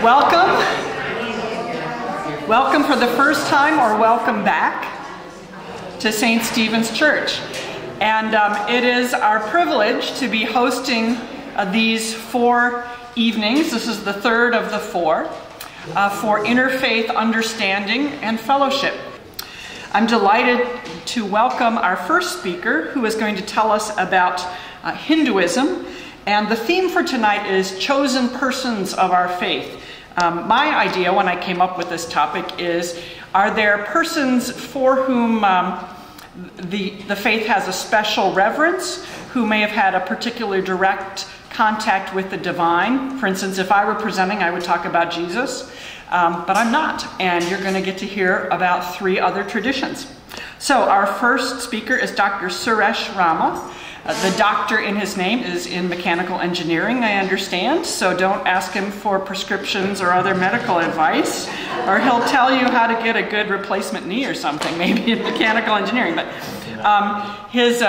Welcome. Welcome for the first time or welcome back to St. Stephen's Church. And it is our privilege to be hosting these 4 evenings. This is the third of the 4 for interfaith understanding and fellowship. I'm delighted to welcome our first speaker, who is going to tell us about Hinduism. And the theme for tonight is chosen persons of our faith. My idea when I came up with this topic is, are there persons for whom the faith has a special reverence, who may have had a particular direct contact with the divine? For instance, if I were presenting, I would talk about Jesus, but I'm not, and you're going to get to hear about 3 other traditions. So our first speaker is Dr. Suresh Rama. The doctor in his name is in mechanical engineering, I understand, so don't ask him for prescriptions or other medical advice, or he'll tell you how to get a good replacement knee or something, maybe in mechanical engineering. But his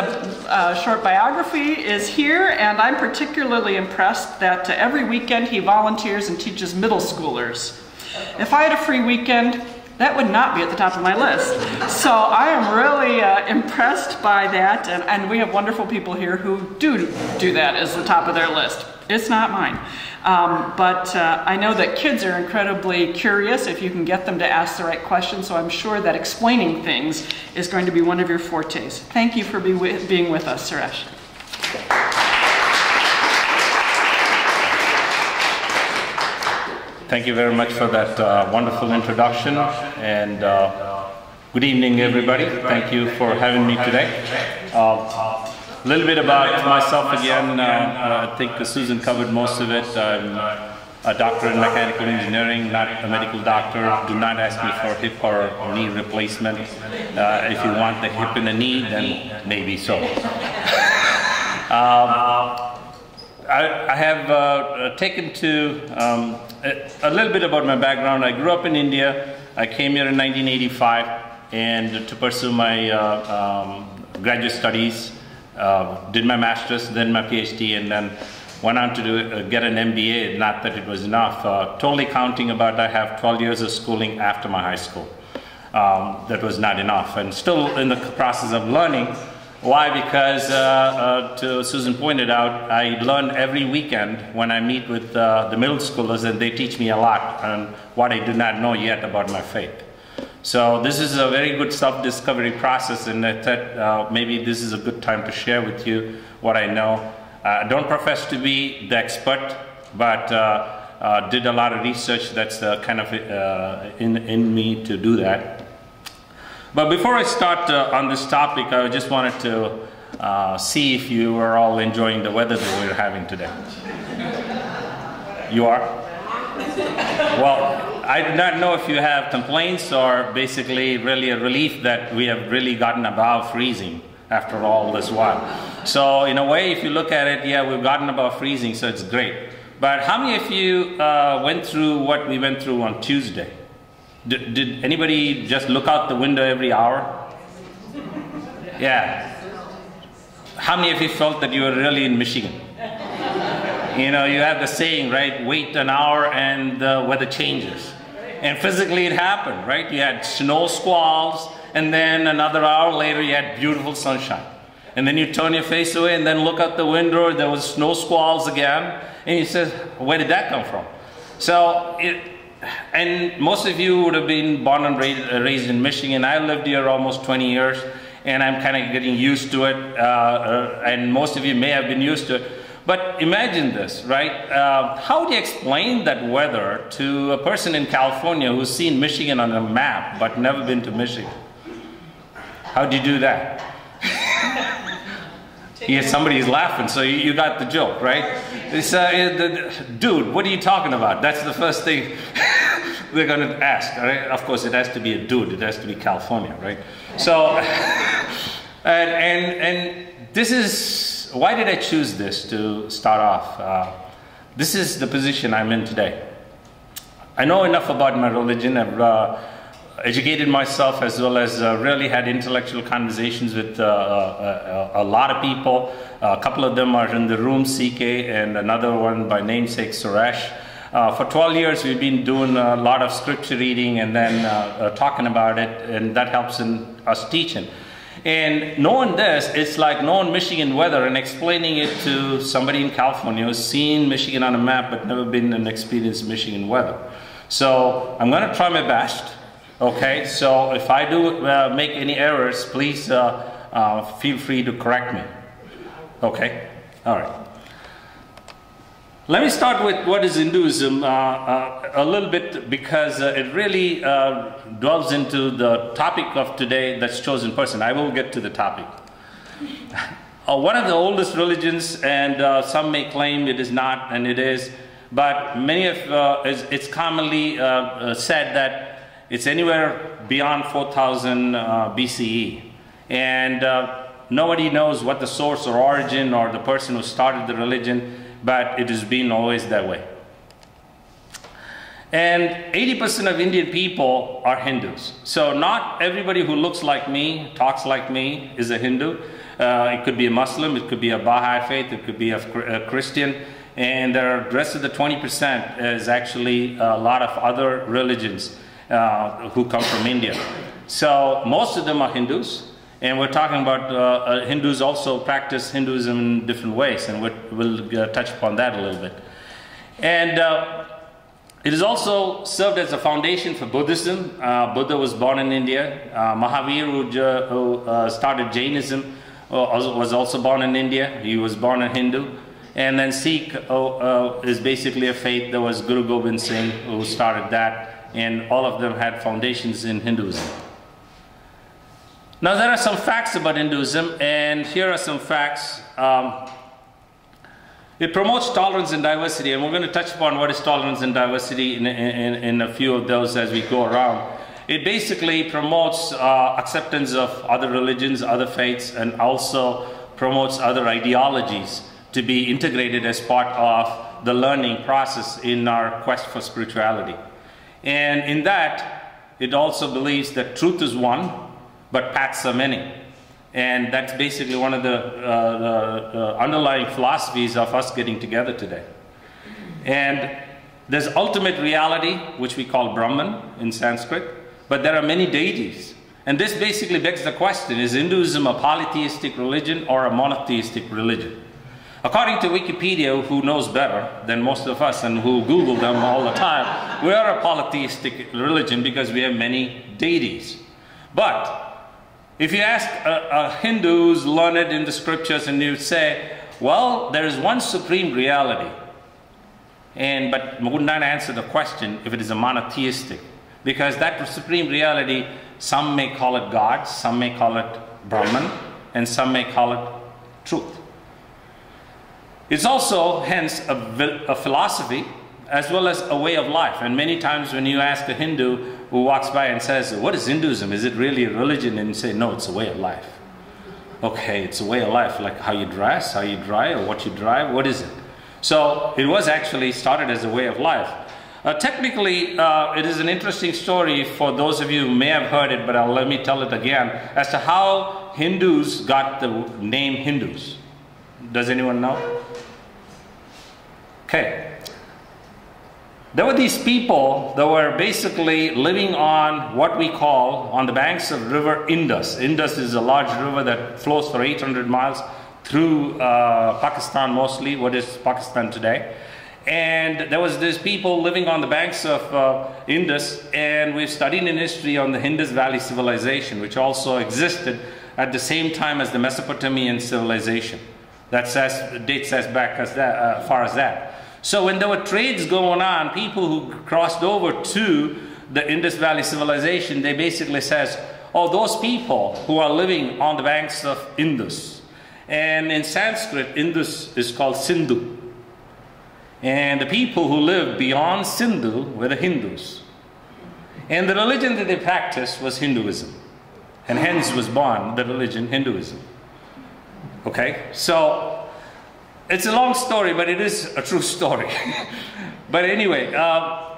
short biography is here, and I'm particularly impressed that every weekend he volunteers and teaches middle schoolers. If I had a free weekend, that would not be at the top of my list. So I am really impressed by that, and we have wonderful people here who do that as the top of their list. It's not mine. But I know that kids are incredibly curious if you can get them to ask the right questions, so I'm sure that explaining things is going to be one of your fortes. Thank you for being with us, Suresh. Thank you very much for that wonderful introduction, and good evening, everybody. Thank you for having me today. A little bit about myself again. I think Susan covered most of it. I'm a doctor in mechanical engineering, not a medical doctor. Do not ask me for hip or knee replacement. If you want the hip and the knee, then maybe so. I have taken to a little bit about my background. I grew up in India. I came here in 1985 and to pursue my graduate studies. Did my master's, then my PhD, and then went on to get an MBA. Not that it was enough. Totally counting about I have 12 years of schooling after my high school. That was not enough, and still in the process of learning. Why? Because, to Susan pointed out, I learn every weekend when I meet with the middle schoolers, and they teach me a lot on what I do not know yet about my faith. So this is a very good self-discovery process, and I thought maybe this is a good time to share with you what I know. I don't profess to be the expert, but did a lot of research that's kind of in me to do that. But before I start on this topic, I just wanted to see if you are all enjoying the weather that we're having today. You are? Well, I do not know if you have complaints or basically really a relief that we have really gotten above freezing after all this while. So in a way, if you look at it, yeah, we've gotten above freezing, so it's great. But how many of you went through what we went through on Tuesday? Did anybody just look out the window every hour? Yeah. How many of you felt that you were really in Michigan? You know, you have the saying, right? Wait an hour and the weather changes. And physically it happened, right? You had snow squalls, and then another hour later you had beautiful sunshine. And then you turn your face away and then look out the window, there was snow squalls again. And you say, where did that come from? So and most of you would have been born and raised in Michigan. I lived here almost 20 years, and I'm kind of getting used to it, and most of you may have been used to it. But imagine this, right? How do you explain that weather to a person in California who's seen Michigan on a map but never been to Michigan? How do you do that? Yeah, somebody's laughing, so you got the joke, right? It's, dude, what are you talking about? That's the first thing they're going to ask, right? Of course, it has to be a dude. It has to be California, right? So, and this is, why did I choose this to start off? This is the position I'm in today. I know enough about my religion. I've educated myself as well as really had intellectual conversations with a lot of people. A couple of them are in the room, CK, and another one by namesake, Suresh. For 12 years, we've been doing a lot of scripture reading and then talking about it, and that helps in us teaching. And knowing this, it's like knowing Michigan weather and explaining it to somebody in California who's seen Michigan on a map but never been and experienced Michigan weather. So I'm going to try my best. Okay, so if I do make any errors, please feel free to correct me. Okay, all right. Let me start with what is Hinduism a little bit, because it really delves into the topic of today that's chosen person. I will get to the topic. One of the oldest religions, and some may claim it is not, and it is, but many of it's commonly said that it's anywhere beyond 4000 BCE, and nobody knows what the source or origin or the person who started the religion, but it has been always that way. And 80% of Indian people are Hindus. So not everybody who looks like me, talks like me, is a Hindu. It could be a Muslim, it could be a Baha'i faith, it could be a Christian, and the rest of the 20% is actually a lot of other religions who come from India. So most of them are Hindus. And we're talking about Hindus also practice Hinduism in different ways, and we'll touch upon that a little bit. And it is also served as a foundation for Buddhism. Buddha was born in India. Mahavir, who started Jainism, was also born in India. He was born a Hindu. And then Sikh is basically a faith. There was Guru Gobind Singh who started that, and all of them had foundations in Hinduism. Now, there are some facts about Hinduism, and here are some facts. It promotes tolerance and diversity, and we're going to touch upon what is tolerance and diversity in a few of those as we go around. It basically promotes acceptance of other religions, other faiths, and also promotes other ideologies to be integrated as part of the learning process in our quest for spirituality. And in that, it also believes that truth is one, but paths are many. And that's basically one of the underlying philosophies of us getting together today. And there's ultimate reality, which we call Brahman in Sanskrit, but there are many deities. And this basically begs the question, is Hinduism a polytheistic religion or a monotheistic religion? According to Wikipedia, who knows better than most of us and who Google them all the time, we are a polytheistic religion because we have many deities. But if you ask a Hindu who's learned in the scriptures, and you say, well, there is one supreme reality, but would not answer the question if it is a monotheistic, because that supreme reality, some may call it God, some may call it Brahman, and some may call it truth. It's also, hence, a philosophy as well as a way of life. And many times when you ask a Hindu who walks by and says, what is Hinduism? Is it really a religion? And you say, no, it's a way of life. Okay, it's a way of life, like how you dress, how you drive, or what you drive, what is it? So it was actually started as a way of life. Technically, it is an interesting story for those of you who may have heard it, but let me tell it again, as to how Hindus got the name Hindus. Does anyone know? Okay. There were these people that were basically living on what we call on the banks of river Indus. Indus is a large river that flows for 800 miles through Pakistan mostly, what is Pakistan today. And there was these people living on the banks of Indus, and we've studied in history on the Indus Valley civilization, which also existed at the same time as the Mesopotamian civilization. That dates as back as that, far as that. So when there were trades going on, people who crossed over to the Indus Valley civilization, they basically says, oh, those people who are living on the banks of Indus. And in Sanskrit, Indus is called Sindhu. And the people who lived beyond Sindhu were the Hindus. And the religion that they practiced was Hinduism. And hence was born the religion Hinduism. Okay, so it's a long story, but it is a true story. But anyway,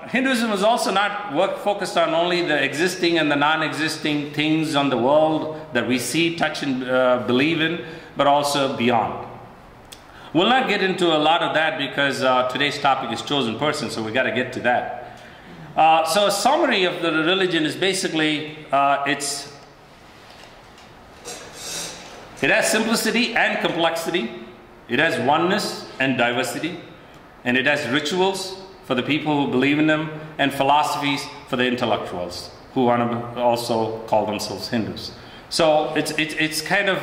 Hinduism was also not focused on only the existing and the non-existing things on the world that we see, touch, and believe in, but also beyond. We'll not get into a lot of that because today's topic is chosen person, so we got to get to that. So a summary of the religion is basically, it has simplicity and complexity, it has oneness and diversity, and it has rituals for the people who believe in them, and philosophies for the intellectuals who want to also call themselves Hindus. So it's kind of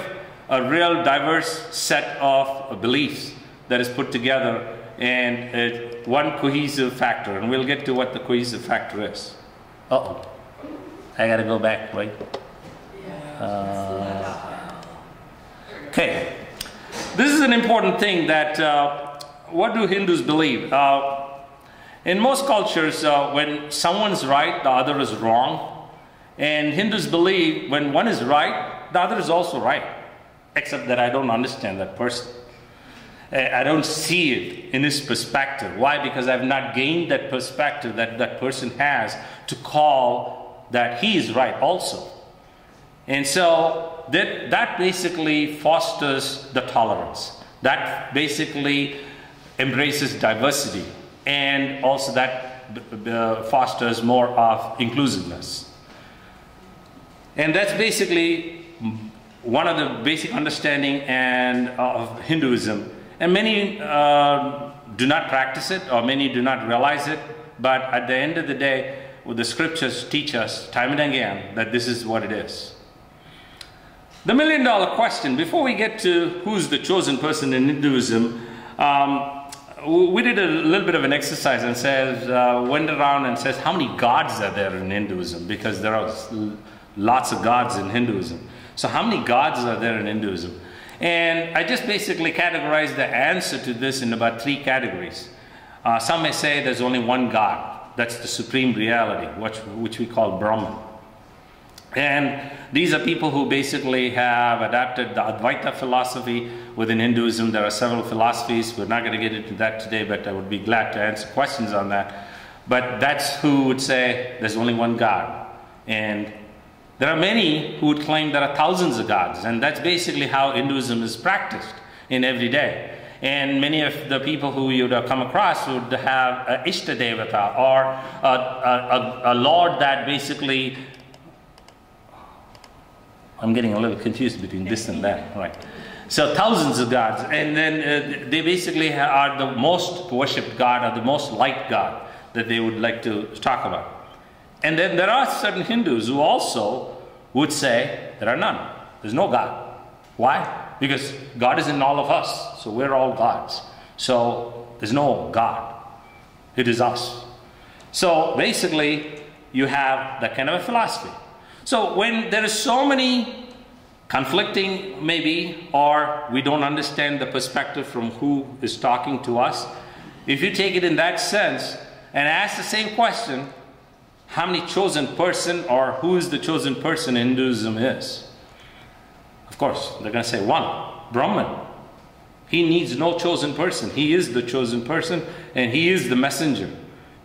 a real diverse set of beliefs that is put together, and one cohesive factor, and we'll get to what the cohesive factor is. Uh-oh, I gotta go back, right? Okay, this is an important thing that, what do Hindus believe? In most cultures, when someone's right, the other is wrong. And Hindus believe when one is right, the other is also right. Except that I don't understand that person. I don't see it in his perspective. Why? Because I've not gained that perspective that that person has to call that he is right also. And so that basically fosters the tolerance. That basically embraces diversity. And also that fosters more of inclusiveness. And that's basically one of the basic understanding of Hinduism. And many do not practice it, or many do not realize it, but at the end of the day, the scriptures teach us time and again that this is what it is. The million-dollar question, before we get to who's the chosen person in Hinduism, we did a little bit of an exercise and went around and says, how many gods are there in Hinduism? Because there are lots of gods in Hinduism. So how many gods are there in Hinduism? And I just basically categorized the answer to this in about 3 categories. Some may say there's only one God. That's the supreme reality, which we call Brahman. And these are people who basically have adapted the Advaita philosophy within Hinduism. There are several philosophies. We're not going to get into that today, but I would be glad to answer questions on that. But that's who would say there's only one God. And there are many who would claim there are thousands of gods. And that's basically how Hinduism is practiced in every day. And many of the people who you would come across would have an Ishta Devata, or a Lord that basically... I'm getting a little confused between this and that, right? So thousands of gods, and then they basically are the most worshipped God, or the most liked God that they would like to talk about. And then there are certain Hindus who also would say there are none. There's no God. Why? Because God is in all of us, so we're all gods. So there's no God. It is us. So basically, you have that kind of a philosophy. So when there is so many conflicting maybe, or we don't understand the perspective from who is talking to us, if you take it in that sense and ask the same question, how many chosen person, or who is the chosen person in Hinduism is? Of course, they're going to say one, Brahman. He needs no chosen person. He is the chosen person, and he is the messenger.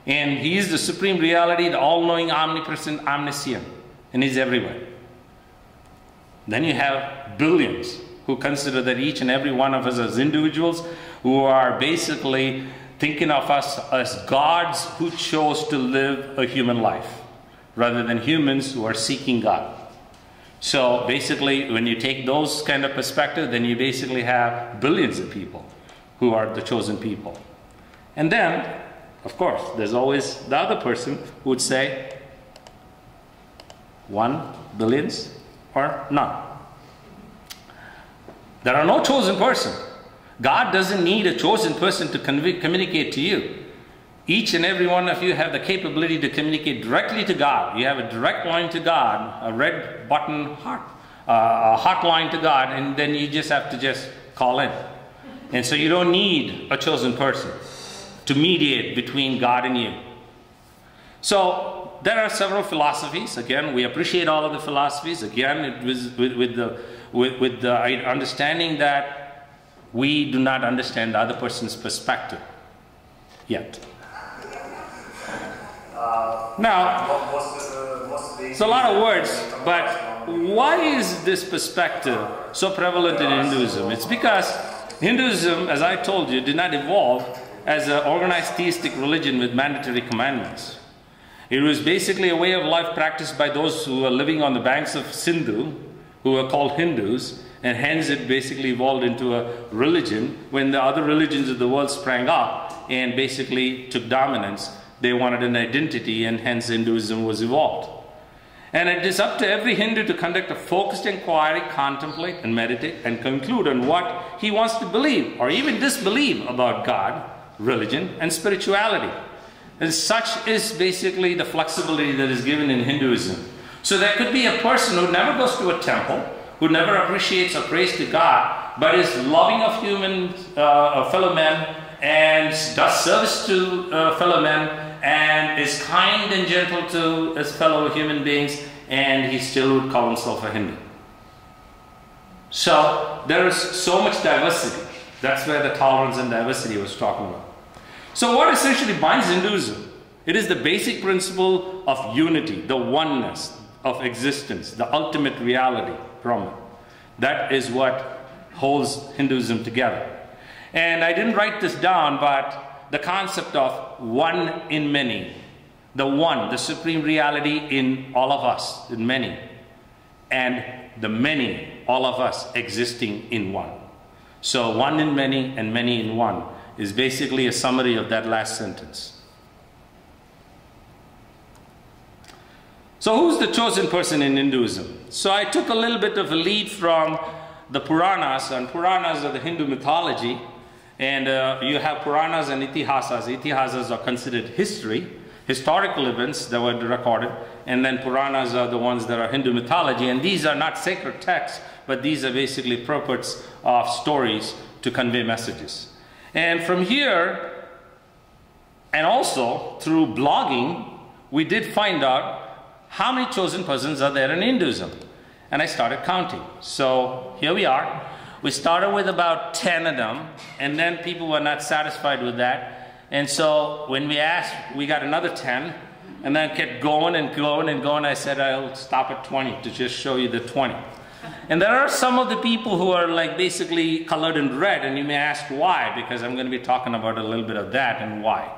And he is the supreme reality, the all-knowing, omnipresent, omniscient. And he's everywhere. Then you have billions who consider that each and every one of us as individuals, who are basically thinking of us as gods who chose to live a human life, rather than humans who are seeking God. So basically, when you take those kind of perspective, then you basically have billions of people who are the chosen people. And then, of course, there's always the other person who would say, 1 billion or none. There are no chosen person. God doesn't need a chosen person to communicate to you. Each and every one of you have the capability to communicate directly to God. You have a direct line to God, a red button heart, a hotline to God, and then you just have to call in. And so you don't need a chosen person to mediate between God and you. So there are several philosophies. Again, we appreciate all of the philosophies. Again, it was with the understanding that we do not understand the other person's perspective yet. Now, it's a lot of words, but why is this perspective so prevalent in Hinduism? It's because Hinduism, as I told you, did not evolve as an organized theistic religion with mandatory commandments. It was basically a way of life practiced by those who were living on the banks of Sindhu, who were called Hindus, and hence it basically evolved into a religion. When the other religions of the world sprang up and basically took dominance, they wanted an identity, and hence Hinduism was evolved. And it is up to every Hindu to conduct a focused inquiry, contemplate and meditate, and conclude on what he wants to believe or even disbelieve about God, religion, and spirituality. And such is basically the flexibility that is given in Hinduism. So there could be a person who never goes to a temple, who never appreciates or prays to God, but is loving of human fellow men and does service to fellow men and is kind and gentle to his fellow human beings, and he still would call himself a Hindu. So there is so much diversity. That's where the tolerance and diversity was talking about. So what essentially binds Hinduism? It is the basic principle of unity, the oneness of existence, the ultimate reality, Brahman. That is what holds Hinduism together. And I didn't write this down, but the concept of one in many, the one, the supreme reality in all of us, in many, and the many, all of us existing in one. So one in many and many in one is basically a summary of that last sentence. So who's the chosen person in Hinduism? So I took a little bit of a lead from the Puranas, and Puranas are the Hindu mythology, and you have Puranas and Itihasas. Itihasas are considered history, historical events that were recorded, and then Puranas are the ones that are Hindu mythology, and these are not sacred texts, but these are basically purports of stories to convey messages. And from here, and also through blogging, we did find out how many chosen persons are there in Hinduism. And I started counting. So here we are. We started with about 10 of them, and then people were not satisfied with that. And so when we asked, we got another 10, and then kept going and going and going. I said, I'll stop at 20 to just show you the 20. And there are some of the people who are like basically colored in red, and you may ask why, because I'm going to be talking about a little bit of that and why.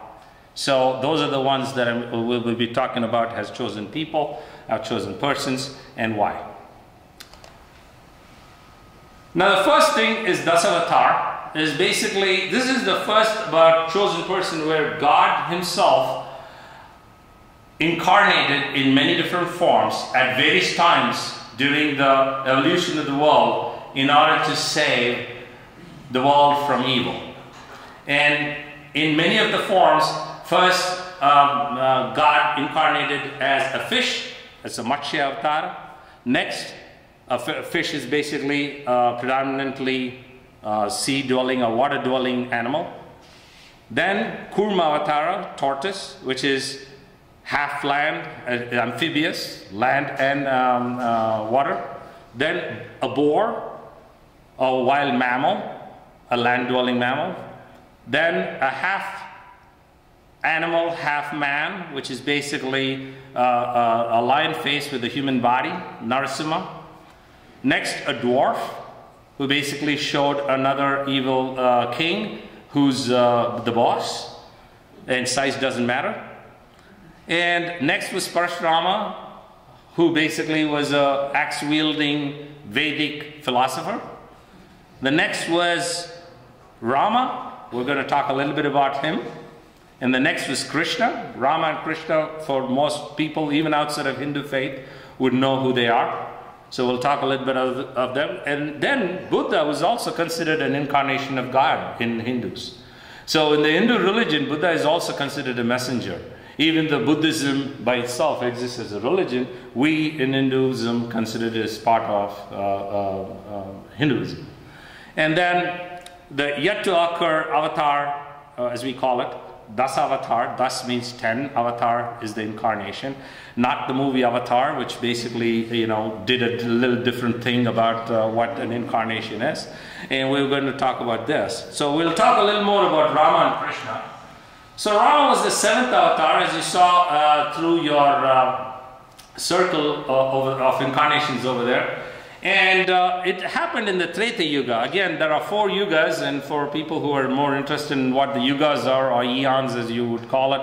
So those are the ones that we'll be talking about as chosen people, our chosen persons, and why. Now the first thing is Dasavatar. Is basically, this is the first about chosen person where God himself incarnated in many different forms at various times during the evolution of the world in order to save the world from evil. And in many of the forms, first God incarnated as a fish, as a Matsya avatar. Next, a fish is basically predominantly sea-dwelling or water-dwelling animal. Then Kurma avatara, tortoise, which is half land, amphibious, land and water. Then a boar, a wild mammal, a land-dwelling mammal. Then a half animal, half man, which is basically a lion face with a human body, Narasimha. Next, a dwarf, who basically showed another evil king, who's the boss, and size doesn't matter. And next was Parashurama, who basically was an axe-wielding Vedic philosopher. The next was Rama. We're going to talk a little bit about him. And the next was Krishna. Rama and Krishna, for most people, even outside of Hindu faith, would know who they are. So we'll talk a little bit of them. And then Buddha was also considered an incarnation of God in Hindus. So in the Hindu religion, Buddha is also considered a messenger. Even though Buddhism by itself exists as a religion, we in Hinduism consider it as part of Hinduism. And then the yet to occur avatar, as we call it, Dasavatar. Das means 10. Avatar is the incarnation, not the movie Avatar, which basically, did a little different thing about what an incarnation is. And we're going to talk about this. So we'll talk a little more about Rama and Krishna. So Rama was the 7th avatar, as you saw through your circle of incarnations over there. And it happened in the Treta Yuga. Again, there are 4 yugas, and for people who are more interested in what the yugas are, or eons as you would call it,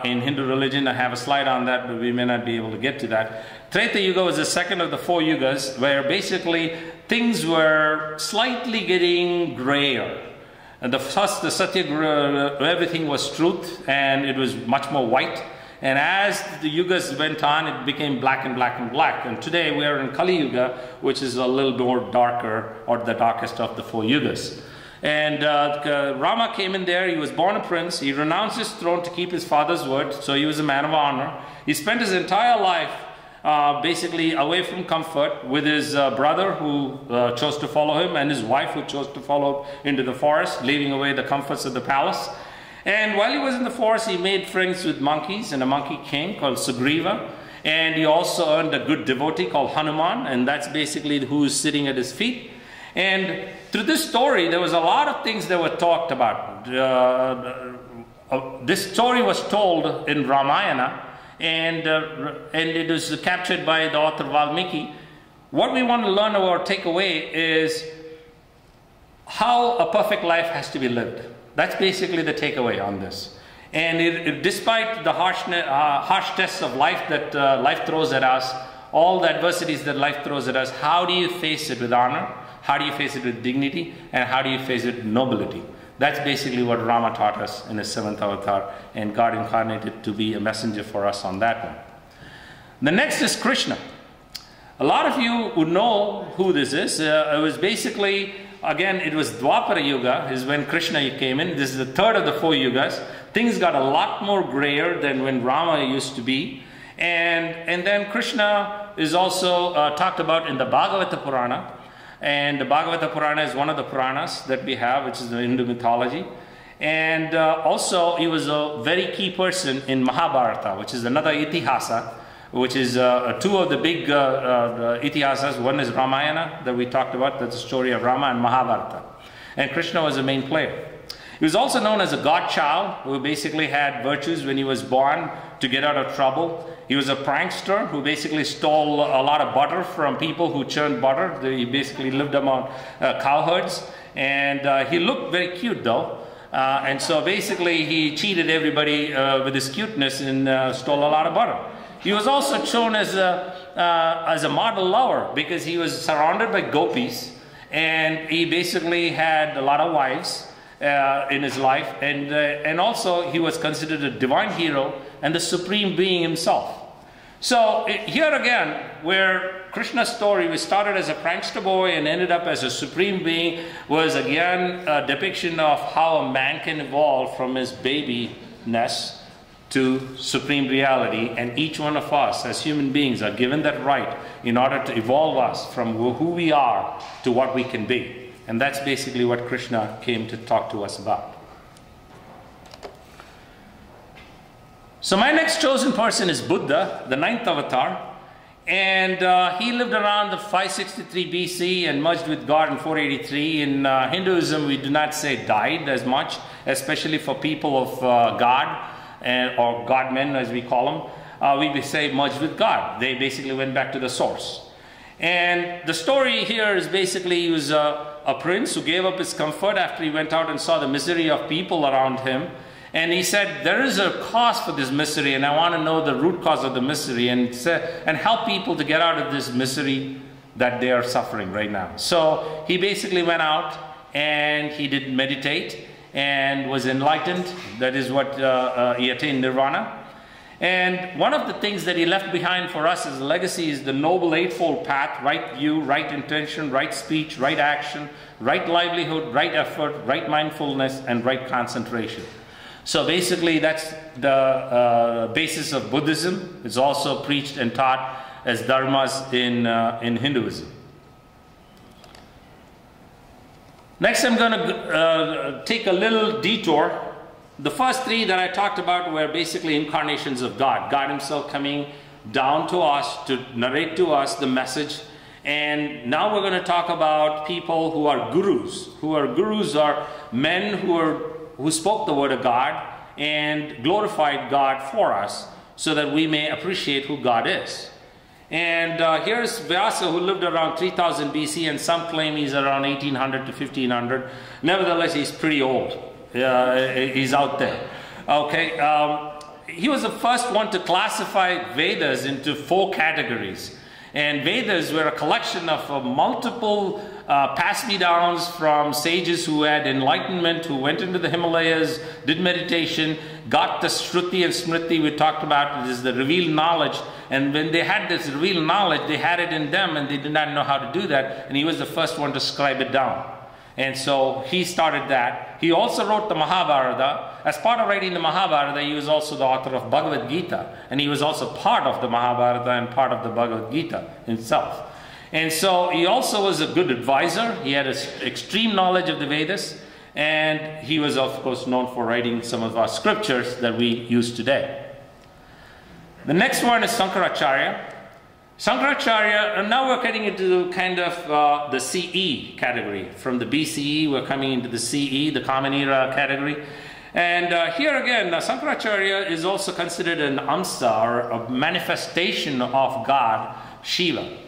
in Hindu religion, I have a slide on that, but we may not be able to get to that. Treta Yuga was the second of the 4 yugas, where basically things were slightly getting grayer. And the first, the Satya, everything was truth, and it was much more white. And as the yugas went on, it became black and black and black. And today we are in Kali Yuga, which is a little more darker, or the darkest of the 4 yugas. And Rama came in there. He was born a prince. He renounced his throne to keep his father's word. So he was a man of honor. He spent his entire life basically away from comfort, with his brother who chose to follow him, and his wife who chose to follow into the forest, leaving away the comforts of the palace. And while he was in the forest, he made friends with monkeys and a monkey king called Sugriva. And he also earned a good devotee called Hanuman, and that's basically who's sitting at his feet. And through this story, there was a lot of things that were talked about. This story was told in Ramayana, and it was captured by the author Valmiki. What we want to learn or take away is how a perfect life has to be lived. That's basically the takeaway on this. And despite the harsh tests of life that life throws at us, all the adversities that life throws at us, how do you face it with honor? How do you face it with dignity? And how do you face it with nobility? That's basically what Rama taught us in his 7th avatar, and God incarnated to be a messenger for us on that one. The next is Krishna. A lot of you would know who this is. It was basically, again, it was Dwapara Yuga is when Krishna came in. This is the 3rd of the 4 yugas. Things got a lot more grayer than when Rama used to be. And then Krishna is also talked about in the Bhagavata Purana. And the Bhagavata Purana is one of the Puranas that we have, which is the Hindu mythology. And also, he was a very key person in Mahabharata, which is another Itihasa, which is 2 of the big Itihasas. One is Ramayana that we talked about, that's the story of Rama, and Mahabharata. And Krishna was the main player. He was also known as a godchild, who basically had virtues when he was born to get out of trouble. He was a prankster who basically stole a lot of butter from people who churned butter. He basically lived among cowherds. And he looked very cute though. And so basically he cheated everybody with his cuteness and stole a lot of butter. He was also shown as a model lover because he was surrounded by gopis, and he basically had a lot of wives in his life, and also he was considered a divine hero and the supreme being himself. So here again, where Krishna's story, we started as a prankster boy and ended up as a supreme being, was again a depiction of how a man can evolve from his babyness to supreme reality, and each one of us as human beings are given that right in order to evolve us from who we are to what we can be. And that's basically what Krishna came to talk to us about. So my next chosen person is Buddha, the 9th avatar. And he lived around the 563 BC and merged with God in 483. In Hinduism, we do not say died as much, especially for people of God, or God-men as we call them. We say merged with God. They basically went back to the source. And the story here is basically he was a prince who gave up his comfort after he went out and saw the misery of people around him. And he said, there is a cause for this misery, and I want to know the root cause of the misery and help people to get out of this misery that they are suffering right now. So he basically went out and he did meditate and was enlightened. That is what he attained nirvana. And one of the things that he left behind for us as a legacy is the Noble Eightfold Path: right view, right intention, right speech, right action, right livelihood, right effort, right mindfulness, and right concentration. So basically that's the basis of Buddhism. It's also preached and taught as dharmas in Hinduism. Next I'm going to take a little detour. The first 3 that I talked about were basically incarnations of God. God himself coming down to us to narrate to us the message. And now we're going to talk about people who are gurus. Gurus are men who spoke the word of God and glorified God for us so that we may appreciate who God is. And here's Vyasa, who lived around 3000 BC, and some claim he's around 1800 to 1500. Nevertheless, he's pretty old. He's out there. Okay, he was the first one to classify Vedas into 4 categories. And Vedas were a collection of multiple pass-me-downs from sages who had enlightenment, who went into the Himalayas, did meditation, got the Shruti and Smriti we talked about. It is the revealed knowledge. And when they had this revealed knowledge, they had it in them, and they did not know how to do that. And he was the first one to scribe it down. And so he started that. He also wrote the Mahabharata. As part of writing the Mahabharata, he was also the author of Bhagavad Gita. And he was also part of the Mahabharata and part of the Bhagavad Gita himself. And so he also was a good advisor. He had an extreme knowledge of the Vedas. And he was, of course, known for writing some of our scriptures that we use today. The next one is Sankaracharya. Sankaracharya, and now we're getting into kind of the CE category. From the BCE, we're coming into the CE, the Common Era category. And here again, Sankaracharya is also considered an Amsa, or a manifestation of God, Shiva.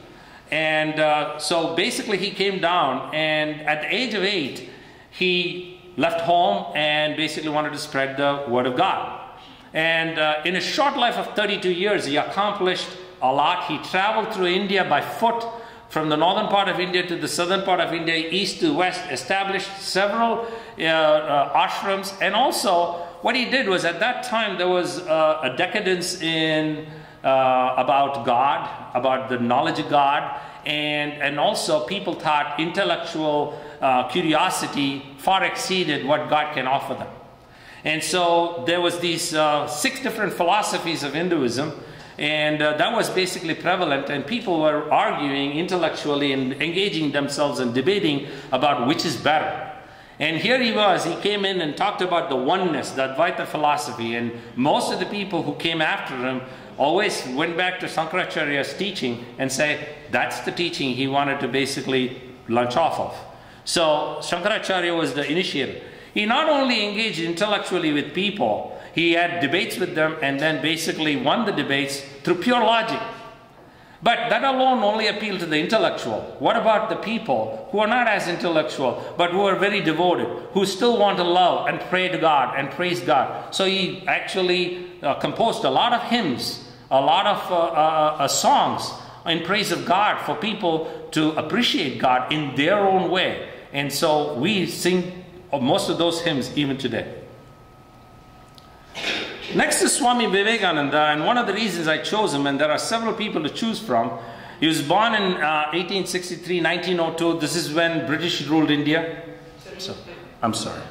And so basically he came down, and at the age of 8, he left home and basically wanted to spread the word of God. And in a short life of 32 years, he accomplished a lot. He traveled through India by foot, from the northern part of India to the southern part of India, east to west, established several ashrams. And also, what he did was, at that time, there was a decadence in about God, about the knowledge of God, and also people thought intellectual curiosity far exceeded what God can offer them. And so there was these 6 different philosophies of Hinduism. And that was basically prevalent, and people were arguing intellectually and engaging themselves and debating about which is better. And here he was, he came in and talked about the oneness, the Advaita philosophy, and most of the people who came after him always went back to Sankaracharya's teaching and say that's the teaching he wanted to basically launch off of. So Shankaracharya was the initiator. He not only engaged intellectually with people, he had debates with them and then basically won the debates through pure logic. But that alone only appealed to the intellectual. What about the people who are not as intellectual, but who are very devoted, who still want to love and pray to God and praise God? So he actually composed a lot of hymns, a lot of songs in praise of God for people to appreciate God in their own way. And so we sing most of those hymns even today. Next is Swami Vivekananda, and one of the reasons I chose him, and there are several people to choose from, he was born in 1863, 1902. This is when British ruled India. So, I'm sorry.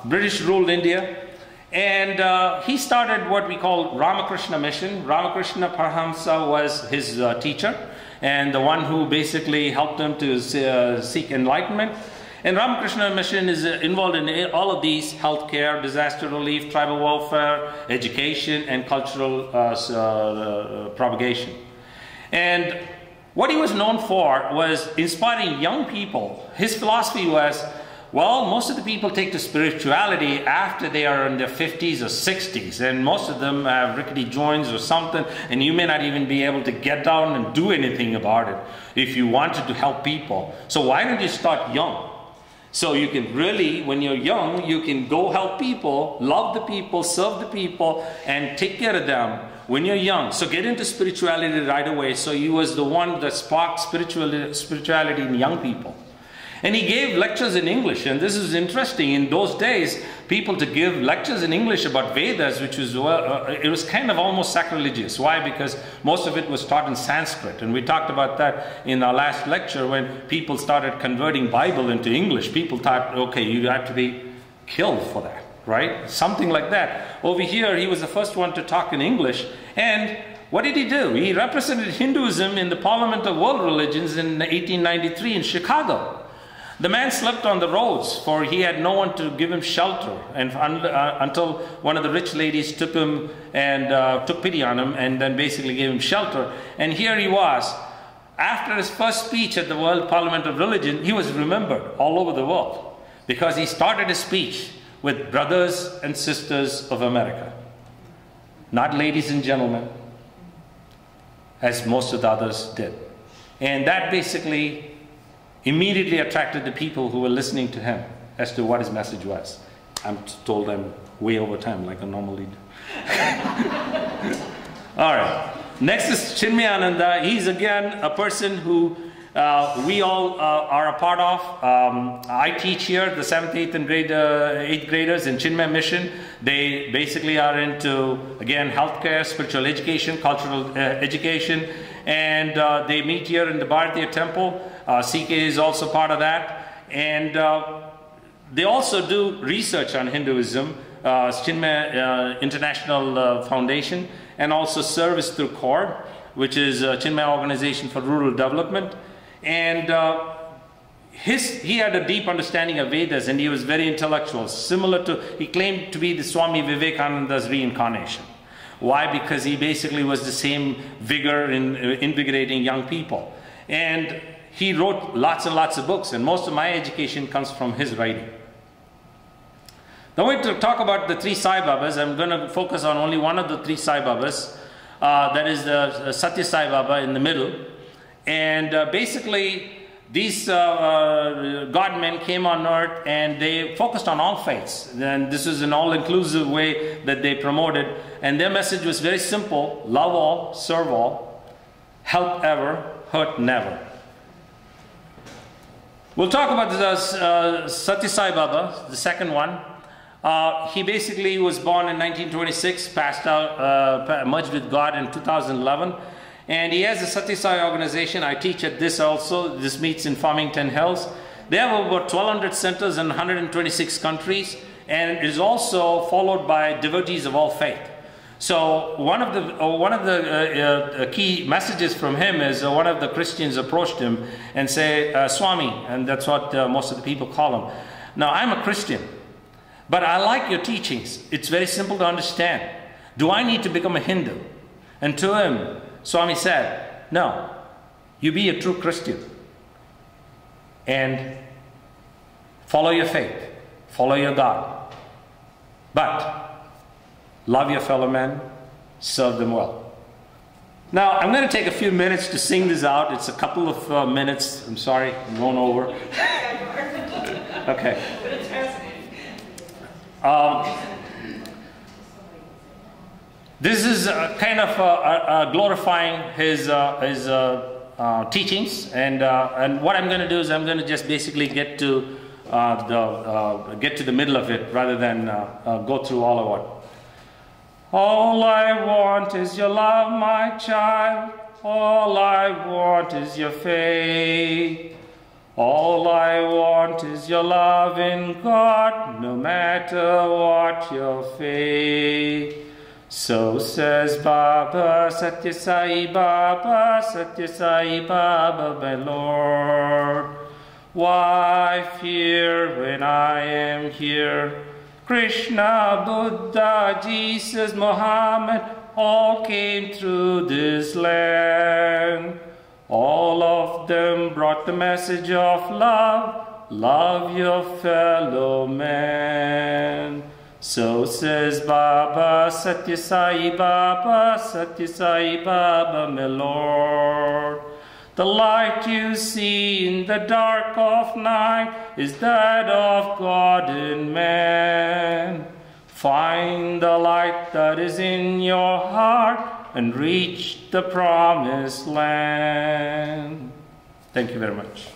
British ruled India. And he started what we call Ramakrishna Mission. Ramakrishna Paramahamsa was his teacher, and the one who basically helped him to seek enlightenment. And Ramakrishna Mission is involved in all of these: healthcare, disaster relief, tribal welfare, education, and cultural propagation. And what he was known for was inspiring young people. His philosophy was, well, most of the people take to spirituality after they are in their 50s or 60s, and most of them have rickety joints or something, and you may not even be able to get down and do anything about it if you wanted to help people. So why don't you start young? So you can really, when you're young, you can go help people, love the people, serve the people, and take care of them when you're young. So get into spirituality right away. So he was the one that sparked spirituality in young people. And he gave lectures in English, and this is interesting. In those days, people to give lectures in English about Vedas, which was, it was kind of almost sacrilegious. Why? Because most of it was taught in Sanskrit, and we talked about that in our last lecture when people started converting Bible into English. People thought, okay, you have to be killed for that, right? Something like that. Over here, he was the first one to talk in English, and what did he do? He represented Hinduism in the Parliament of World Religions in 1893 in Chicago. The man slept on the roads, for he had no one to give him shelter, and until one of the rich ladies took him and took pity on him and then basically gave him shelter. And here he was. After his first speech at the World Parliament of Religion, he was remembered all over the world because he started his speech with brothers and sisters of America. Not ladies and gentlemen. as most of the others did. And that basically immediately attracted the people who were listening to him as to what his message was. I'm told I'm way over time, like I normally do. All right. Next is Chinmayananda. He's again a person who we all are a part of. I teach here the 7th, 8th, and 8th graders in Chinmay Mission. They basically are into, again, healthcare, spiritual education, cultural education, and they meet here in the Bharatiya Temple. CK is also part of that, and they also do research on Hinduism, Chinmay International Foundation, and also service through CORD, which is a Chinmay Organization for Rural Development. And he had a deep understanding of Vedas, and he was very intellectual, similar to, he claimed to be the Swami Vivekananda's reincarnation. Why? Because he basically was the same vigor in invigorating young people. And he wrote lots and lots of books, and most of my education comes from his writing. Now we're going to talk about the 3 Sai Babas. I'm going to focus on only one of the 3 Sai Babas. That is the Satya Sai Baba in the middle. And basically, these God-men came on earth and they focused on all faiths. And this is an all-inclusive way that they promoted. And their message was very simple: love all, serve all, help ever, hurt never. We'll talk about the Satya Sai Baba, the second one. He basically was born in 1926, passed out, merged with God in 2011. And he has a Satya Sai organization. I teach at this also. This meets in Farmington Hills. They have about 1,200 centers in 126 countries. And it is also followed by devotees of all faith. So one of the key messages from him is one of the Christians approached him and say, Swami, and that's what most of the people call him. Now, I'm a Christian, but I like your teachings. It's very simple to understand. Do I need to become a Hindu? And to him, Swami said, no, you be a true Christian and follow your faith, follow your God, but love your fellow men, serve them well. Now, I'm going to take a few minutes to sing this out. It's a couple of minutes. I'm sorry, I'm going over. Okay. But it's fascinating. This is kind of glorifying his teachings, and what I'm going to do is I'm going to just basically get to the middle of it rather than go through all of it. All I want is your love, my child. All I want is your faith. All I want is your love in God, no matter what your faith. So says Baba, Satya Sai Baba, Satya Sai Baba, my Lord. Why fear when I am here? Krishna, Buddha, Jesus, Muhammad, all came through this land. All of them brought the message of love. Love your fellow man. So says Baba, Satya Sai Baba, Satya Sai Baba, my Lord. The light you see in the dark of night is that of God in man. Find the light that is in your heart and reach the promised land. Thank you very much.